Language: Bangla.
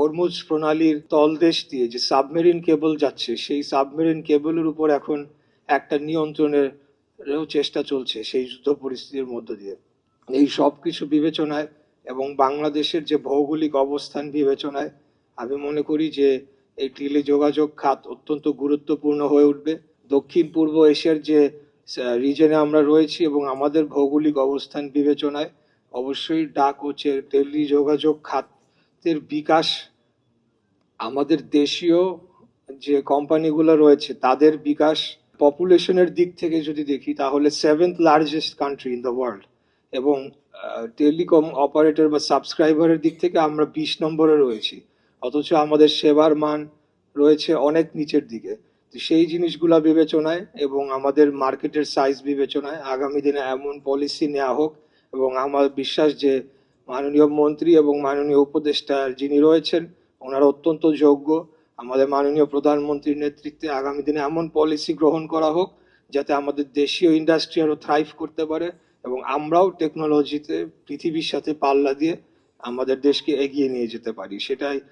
হরমুজ প্রণালীর তলদেশ দিয়ে যে সাবমেরিন কেবল যাচ্ছে, সেই সাবমেরিন কেবলের উপর এখন একটা নিয়ন্ত্রণের চেষ্টা চলছে সেই যুদ্ধ পরিস্থিতির মধ্য দিয়ে। এই সব কিছু বিবেচনায় এবং বাংলাদেশের যে ভৌগোলিক অবস্থান বিবেচনায় আমি মনে করি যে এই টেলিযোগাযোগ খাত অত্যন্ত গুরুত্বপূর্ণ হয়ে উঠবে। দক্ষিণ পূর্ব এশিয়ার যে রিজনে আমরা রয়েছি এবং আমাদের ভৌগোলিক অবস্থান বিবেচনায় অবশ্যই ডাক ও টেলিযোগাযোগ খাতের বিকাশ আমাদের দেশীয় যে কোম্পানিগুলো রয়েছে তাদের বিকাশ, পপুলেশনের দিক থেকে যদি দেখি তাহলে 7th largest country in the world, এবং টেলিকম অপারেটর বা সাবস্ক্রাইবারের দিক থেকে আমরা 20 নম্বরে রয়েছি, অথচ আমাদের সেবার মান রয়েছে অনেক নিচের দিকে। তো সেই জিনিসগুলা বিবেচনায় এবং আমাদের মার্কেটের সাইজ বিবেচনায় আগামী দিনে এমন পলিসি নেওয়া হোক, এবং আমার বিশ্বাস যে মাননীয় মন্ত্রী এবং মাননীয় উপদেষ্টা যিনি রয়েছেন ওনারা অত্যন্ত যোগ্য। আমাদের মাননীয় প্রধানমন্ত্রীর নেতৃত্বে আগামী দিনে এমন পলিসি গ্রহণ করা হোক যাতে আমাদের দেশীয় ইন্ডাস্ট্রি আরো থ্রাইভ করতে পারে এবং আমরাও টেকনোলজিতে পৃথিবীর সাথে পাল্লা দিয়ে আমাদের দেশকে এগিয়ে নিয়ে যেতে পারি। সেটাই